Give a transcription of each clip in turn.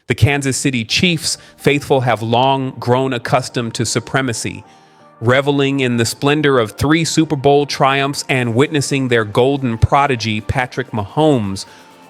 The Kansas City Chiefs faithful have long grown accustomed to supremacy, reveling in the splendor of 3 Super Bowl triumphs and witnessing their golden prodigy, Patrick Mahomes,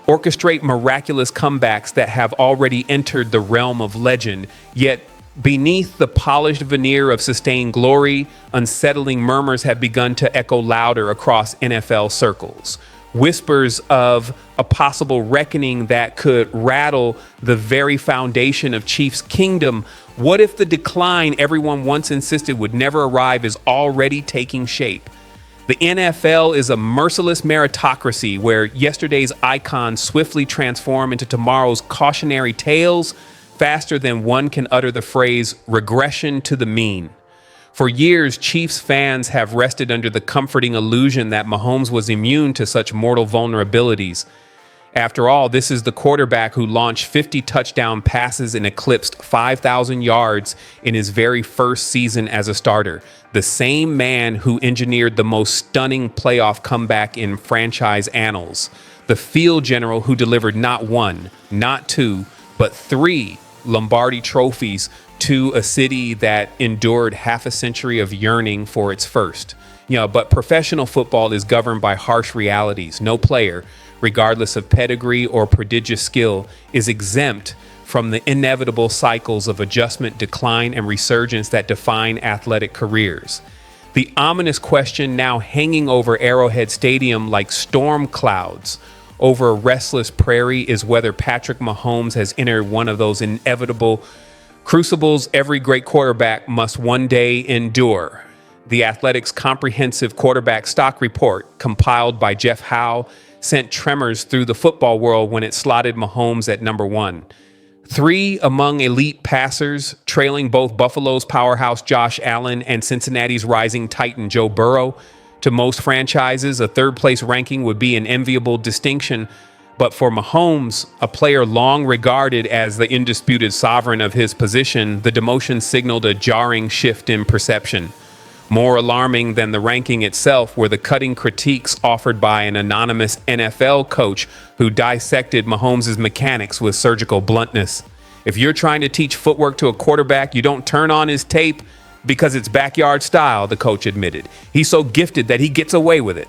orchestrate miraculous comebacks that have already entered the realm of legend. Yet, beneath the polished veneer of sustained glory, unsettling murmurs have begun to echo louder across NFL circles. Whispers of a possible reckoning that could rattle the very foundation of Chiefs kingdom. What if the decline everyone once insisted would never arrive is already taking shape? The NFL is a merciless meritocracy where yesterday's icons swiftly transform into tomorrow's cautionary tales faster than one can utter the phrase regression to the mean. For years, Chiefs fans have rested under the comforting illusion that Mahomes was immune to such mortal vulnerabilities. After all, this is the quarterback who launched 50 touchdown passes and eclipsed 5,000 yards in his very first season as a starter. The same man who engineered the most stunning playoff comeback in franchise annals. The field general who delivered not 1, not 2, but 3 Lombardi trophies to a city that endured half a century of yearning for its first. But professional football is governed by harsh realities. No player, regardless of pedigree or prodigious skill, is exempt from the inevitable cycles of adjustment, decline, and resurgence that define athletic careers. The ominous question now hanging over Arrowhead Stadium like storm clouds over a restless prairie is whether Patrick Mahomes has entered one of those inevitable crucibles every great quarterback must one day endure. The Athletic's comprehensive quarterback stock report, compiled by Jeff Howe, sent tremors through the football world when it slotted Mahomes at number 1. 3 among elite passers, trailing both Buffalo's powerhouse Josh Allen and Cincinnati's rising titan Joe Burrow. To most franchises, a third-place ranking would be an enviable distinction. But for Mahomes, a player long regarded as the undisputed sovereign of his position, the demotion signaled a jarring shift in perception. More alarming than the ranking itself were the cutting critiques offered by an anonymous NFL coach who dissected Mahomes' mechanics with surgical bluntness. If you're trying to teach footwork to a quarterback, you don't turn on his tape because it's backyard style, the coach admitted. He's so gifted that he gets away with it.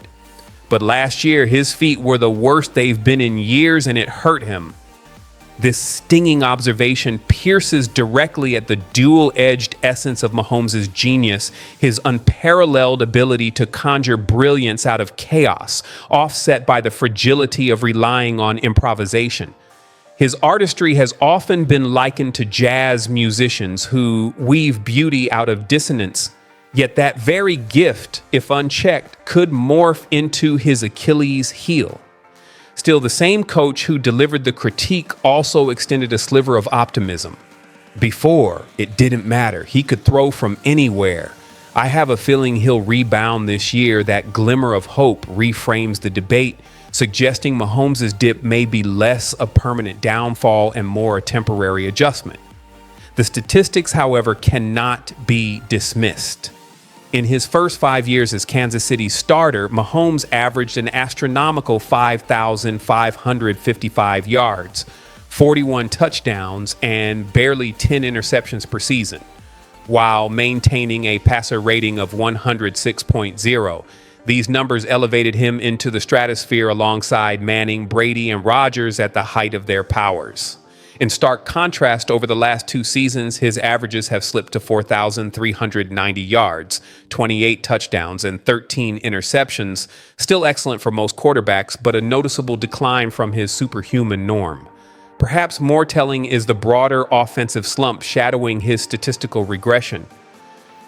But last year, his feet were the worst they've been in years, and it hurt him. This stinging observation pierces directly at the dual-edged essence of Mahomes' genius, his unparalleled ability to conjure brilliance out of chaos, offset by the fragility of relying on improvisation. His artistry has often been likened to jazz musicians who weave beauty out of dissonance. Yet that very gift, if unchecked, could morph into his Achilles heel. Still, the same coach who delivered the critique also extended a sliver of optimism. Before, it didn't matter. He could throw from anywhere. I have a feeling he'll rebound this year. That glimmer of hope reframes the debate, suggesting Mahomes' dip may be less a permanent downfall and more a temporary adjustment. The statistics, however, cannot be dismissed. In his first 5 years as Kansas City's starter, Mahomes averaged an astronomical 5,555 yards, 41 touchdowns, and barely 10 interceptions per season, while maintaining a passer rating of 106.0. These numbers elevated him into the stratosphere alongside Manning, Brady, and Rodgers at the height of their powers. In stark contrast, over the last 2 seasons, his averages have slipped to 4,390 yards, 28 touchdowns, and 13 interceptions. Still excellent for most quarterbacks, but a noticeable decline from his superhuman norm. Perhaps more telling is the broader offensive slump shadowing his statistical regression.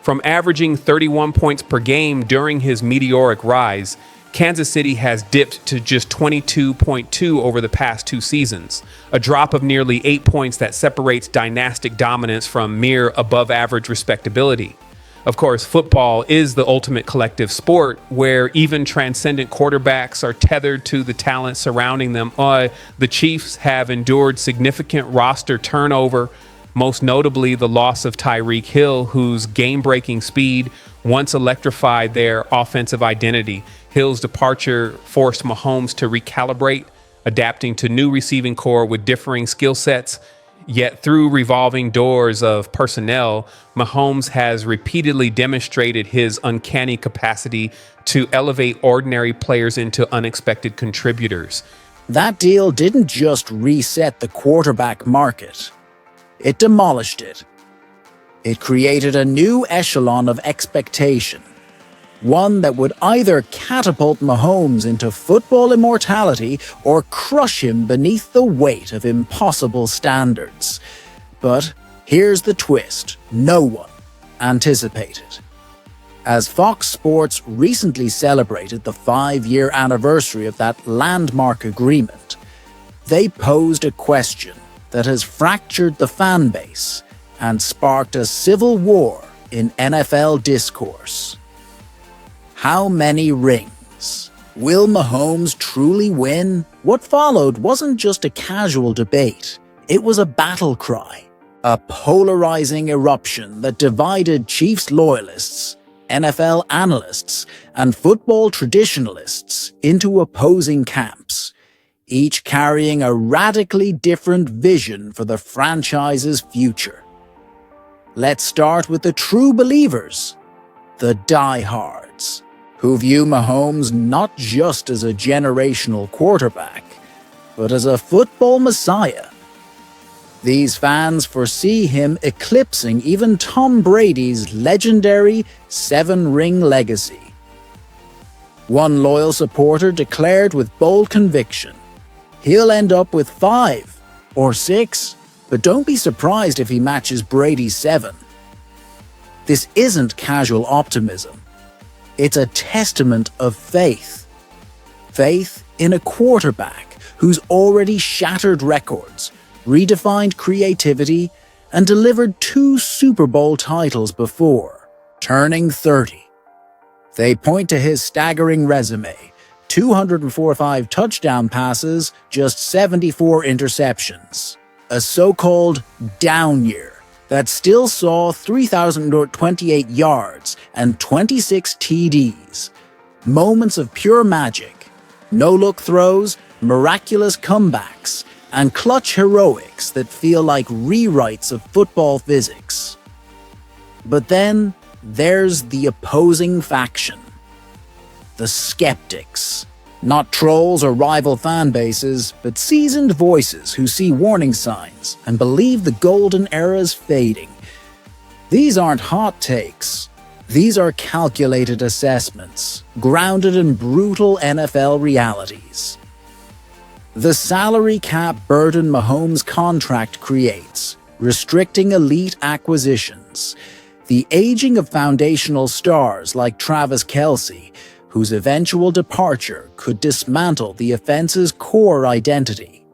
From averaging 31 points per game during his meteoric rise, Kansas City has dipped to just 22.2 over the past 2 seasons, a drop of nearly 8 points that separates dynastic dominance from mere above-average respectability. Of course, football is the ultimate collective sport where even transcendent quarterbacks are tethered to the talent surrounding them. The Chiefs have endured significant roster turnover, most notably the loss of Tyreek Hill, whose game-breaking speed once electrified their offensive identity. Hill's departure forced Mahomes to recalibrate, adapting to new receiving core with differing skill sets. Yet through revolving doors of personnel, Mahomes has repeatedly demonstrated his uncanny capacity to elevate ordinary players into unexpected contributors. That deal didn't just reset the quarterback market. It demolished it. It created a new echelon of expectation, one that would either catapult Mahomes into football immortality or crush him beneath the weight of impossible standards. But here's the twist no one anticipated. As Fox Sports recently celebrated the 5-year anniversary of that landmark agreement, they posed a question that has fractured the fan base and sparked a civil war in NFL discourse. How many rings? Will Mahomes truly win? What followed wasn't just a casual debate. It was a battle cry, a polarizing eruption that divided Chiefs loyalists, NFL analysts, and football traditionalists into opposing camps, each carrying a radically different vision for the franchise's future. Let's start with the true believers, the diehards, who view Mahomes not just as a generational quarterback, but as a football messiah. These fans foresee him eclipsing even Tom Brady's legendary 7-ring legacy. One loyal supporter declared with bold conviction, he'll end up with 5 or 6, but don't be surprised if he matches Brady's 7. This isn't casual optimism. It's a testament of faith. Faith in a quarterback who's already shattered records, redefined creativity, and delivered 2 Super Bowl titles before turning 30. They point to his staggering resume: 245 touchdown passes, just 74 interceptions. A so-called down year that still saw 3,028 yards and 26 TDs. Moments of pure magic, no-look throws, miraculous comebacks, and clutch heroics that feel like rewrites of football physics. But then there's the opposing faction. The skeptics. Not trolls or rival fan bases, but seasoned voices who see warning signs and believe the golden era's fading. These aren't hot takes. These are calculated assessments, grounded in brutal NFL realities. The salary cap burden Mahomes' contract creates, restricting elite acquisitions. The aging of foundational stars like Travis Kelce, whose eventual departure could dismantle the offense's core identity.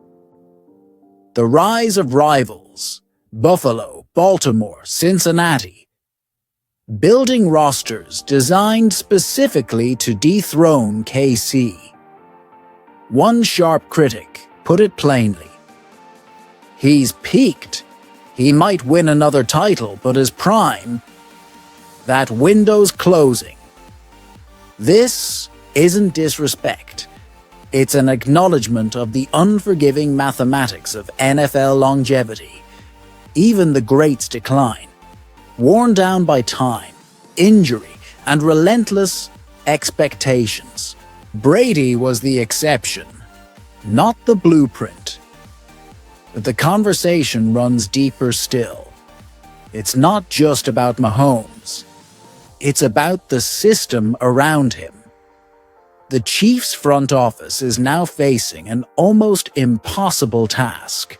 The rise of rivals, Buffalo, Baltimore, Cincinnati. Building rosters designed specifically to dethrone KC. One sharp critic put it plainly. He's peaked. He might win another title, but his prime, that window's closing. This isn't disrespect. It's an acknowledgement of the unforgiving mathematics of NFL longevity. Even the greats decline, worn down by time, injury, and relentless expectations. Brady was the exception, not the blueprint. But the conversation runs deeper still. It's not just about Mahomes. It's about the system around him. The Chiefs' front office is now facing an almost impossible task: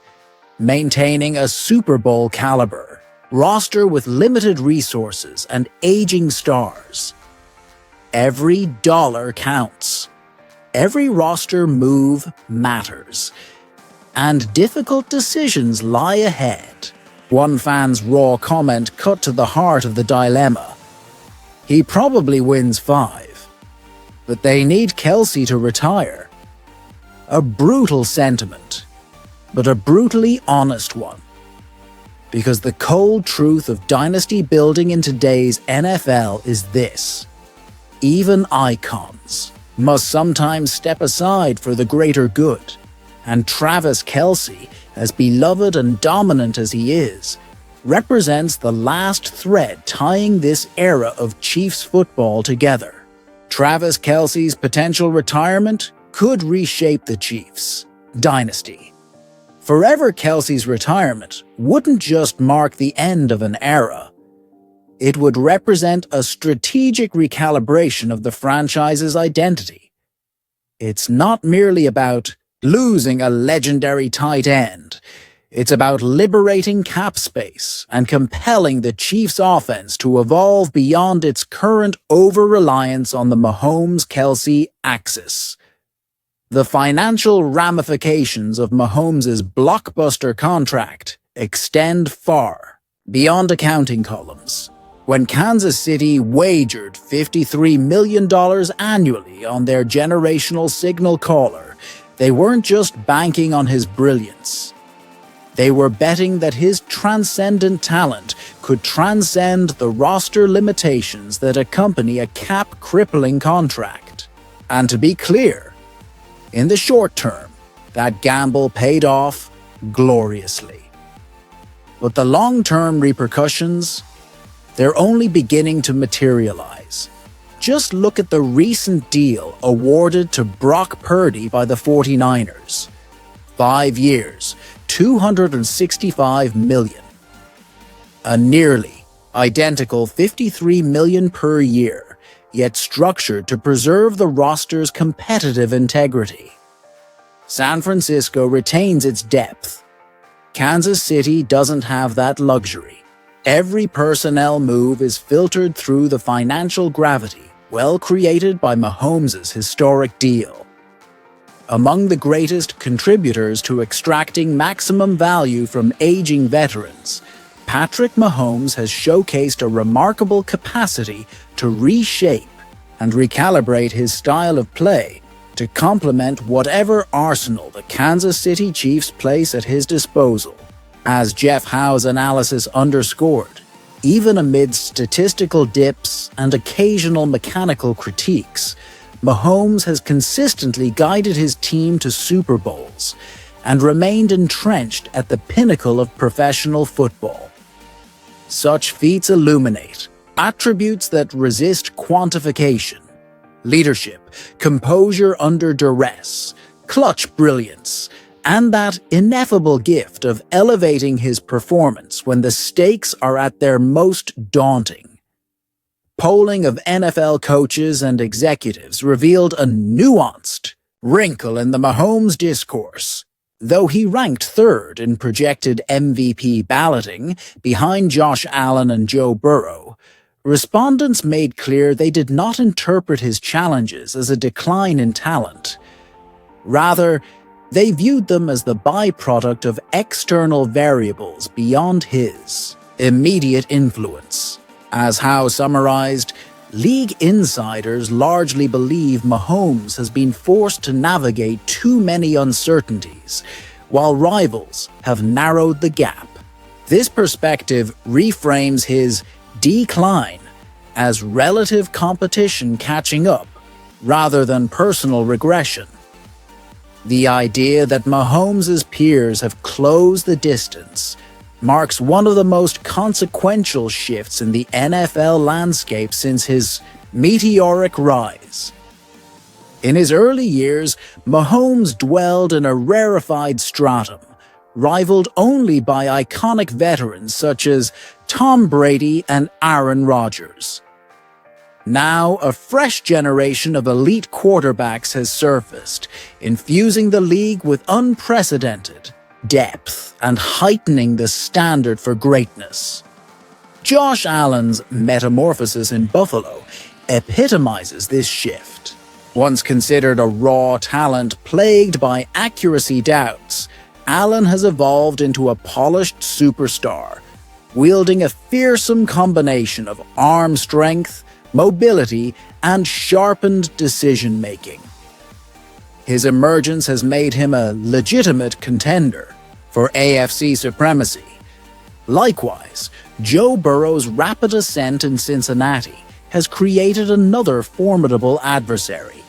maintaining a Super Bowl caliber roster with limited resources and aging stars. Every dollar counts. Every roster move matters. And difficult decisions lie ahead. One fan's raw comment cut to the heart of the dilemma. He probably wins 5, but they need Kelce to retire. A brutal sentiment, but a brutally honest one. Because the cold truth of dynasty building in today's NFL is this: even icons must sometimes step aside for the greater good, and Travis Kelce as beloved and dominant as he is, represents the last thread tying this era of Chiefs football together. Travis Kelce's potential retirement could reshape the Chiefs' dynasty. Forever Kelce's retirement wouldn't just mark the end of an era. It would represent a strategic recalibration of the franchise's identity. It's not merely about losing a legendary tight end. It's about liberating cap space and compelling the Chiefs' offense to evolve beyond its current over-reliance on the Mahomes-Kelce axis. The financial ramifications of Mahomes' blockbuster contract extend far beyond accounting columns. When Kansas City wagered $53 million annually on their generational signal caller, they weren't just banking on his brilliance. They were betting that his transcendent talent could transcend the roster limitations that accompany a cap-crippling contract. And to be clear, in the short term, that gamble paid off gloriously. But the long-term repercussions, they're only beginning to materialize. Just look at the recent deal awarded to Brock Purdy by the 49ers. 5 years, $265 million. A nearly identical $53 million per year, yet structured to preserve the roster's competitive integrity. San Francisco retains its depth. Kansas City doesn't have that luxury. Every personnel move is filtered through the financial gravity well created by Mahomes' historic deal. Among the greatest contributors to extracting maximum value from aging veterans, Patrick Mahomes has showcased a remarkable capacity to reshape and recalibrate his style of play to complement whatever arsenal the Kansas City Chiefs place at his disposal. As Jeff Howe's analysis underscored, even amid statistical dips and occasional mechanical critiques, Mahomes has consistently guided his team to Super Bowls and remained entrenched at the pinnacle of professional football. Such feats illuminate attributes that resist quantification: leadership, composure under duress, clutch brilliance, and that ineffable gift of elevating his performance when the stakes are at their most daunting. Polling of NFL coaches and executives revealed a nuanced wrinkle in the Mahomes discourse. Though he ranked third in projected MVP balloting behind Josh Allen and Joe Burrow, respondents made clear they did not interpret his challenges as a decline in talent. Rather, they viewed them as the byproduct of external variables beyond his immediate influence. As Howe summarized, league insiders largely believe Mahomes has been forced to navigate too many uncertainties, while rivals have narrowed the gap. This perspective reframes his decline as relative competition catching up, rather than personal regression. The idea that Mahomes' peers have closed the distance marks one of the most consequential shifts in the NFL landscape since his meteoric rise. In his early years, Mahomes dwelled in a rarefied stratum, rivaled only by iconic veterans such as Tom Brady and Aaron Rodgers. Now, a fresh generation of elite quarterbacks has surfaced, infusing the league with unprecedented depth and heightening the standard for greatness. Josh Allen's metamorphosis in Buffalo epitomizes this shift. Once considered a raw talent plagued by accuracy doubts, Allen has evolved into a polished superstar, wielding a fearsome combination of arm strength, mobility, and sharpened decision-making. His emergence has made him a legitimate contender for AFC supremacy. Likewise, Joe Burrow's rapid ascent in Cincinnati has created another formidable adversary.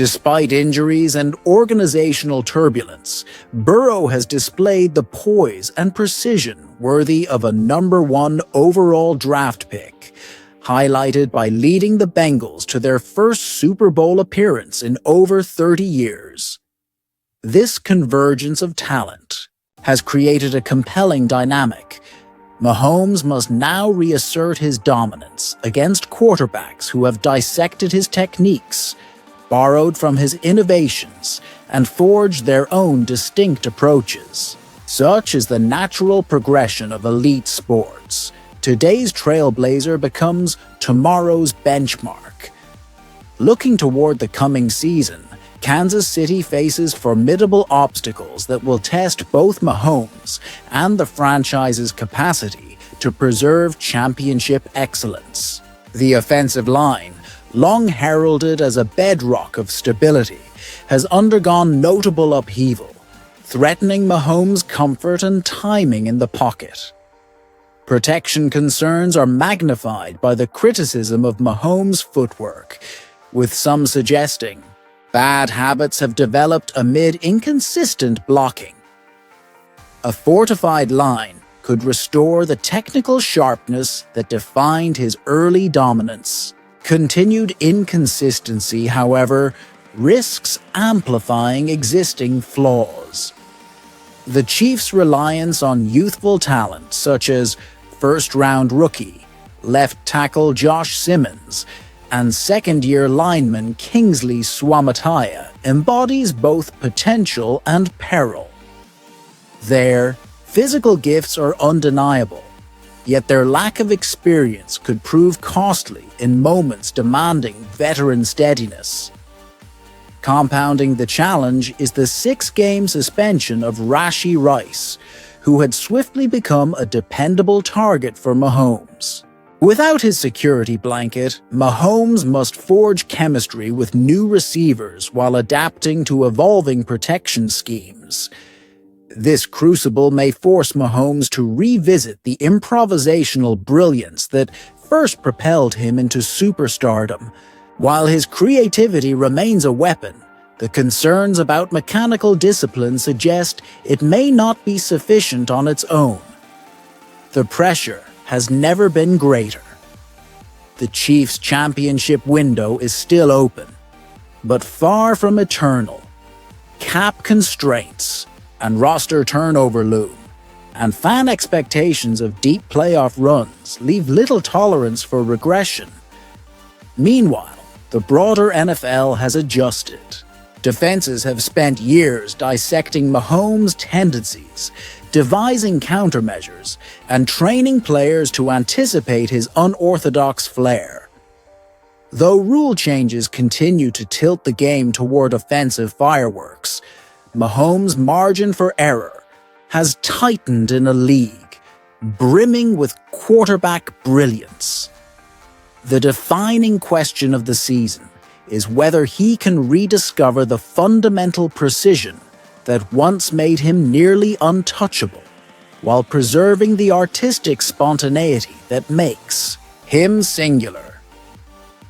Despite injuries and organizational turbulence, Burrow has displayed the poise and precision worthy of a #1 overall draft pick, highlighted by leading the Bengals to their first Super Bowl appearance in over 30 years. This convergence of talent has created a compelling dynamic. Mahomes must now reassert his dominance against quarterbacks who have dissected his techniques, borrowed from his innovations, and forged their own distinct approaches. Such is the natural progression of elite sports. Today's trailblazer becomes tomorrow's benchmark. Looking toward the coming season, Kansas City faces formidable obstacles that will test both Mahomes and the franchise's capacity to preserve championship excellence. The offensive line, long heralded as a bedrock of stability, has undergone notable upheaval, threatening Mahomes' comfort and timing in the pocket. Protection concerns are magnified by the criticism of Mahomes' footwork, with some suggesting bad habits have developed amid inconsistent blocking. A fortified line could restore the technical sharpness that defined his early dominance. Continued inconsistency, however, risks amplifying existing flaws. The Chiefs' reliance on youthful talent such as first-round rookie, left tackle Josh Simmons, and second-year lineman Kingsley Suamataia embodies both potential and peril. Their physical gifts are undeniable, yet their lack of experience could prove costly in moments demanding veteran steadiness. Compounding the challenge is the 6-game suspension of Rashee Rice, who had swiftly become a dependable target for Mahomes. Without his security blanket, Mahomes must forge chemistry with new receivers while adapting to evolving protection schemes. This crucible may force Mahomes to revisit the improvisational brilliance that first propelled him into superstardom. While his creativity remains a weapon, the concerns about mechanical discipline suggest it may not be sufficient on its own. The pressure has never been greater. The Chiefs' championship window is still open, but far from eternal. Cap constraints and roster turnover loom, and fan expectations of deep playoff runs leave little tolerance for regression. Meanwhile, the broader NFL has adjusted. Defenses have spent years dissecting Mahomes' tendencies, devising countermeasures, and training players to anticipate his unorthodox flair. Though rule changes continue to tilt the game toward offensive fireworks, Mahomes' margin for error has tightened in a league brimming with quarterback brilliance. The defining question of the season is whether he can rediscover the fundamental precision that once made him nearly untouchable, while preserving the artistic spontaneity that makes him singular.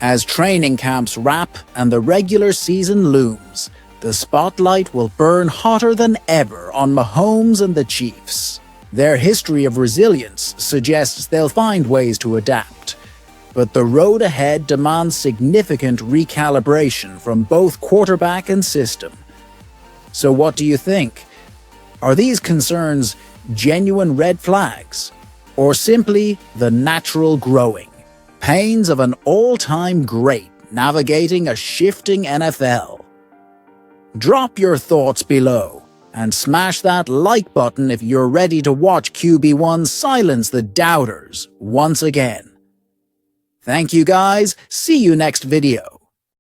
As training camps wrap and the regular season looms, the spotlight will burn hotter than ever on Mahomes and the Chiefs. Their history of resilience suggests they'll find ways to adapt, but the road ahead demands significant recalibration from both quarterback and system. So what do you think? Are these concerns genuine red flags, or simply the natural growing pains of an all-time great navigating a shifting NFL? Drop your thoughts below, and smash that like button if you're ready to watch QB1 silence the doubters once again. Thank you guys, see you next video.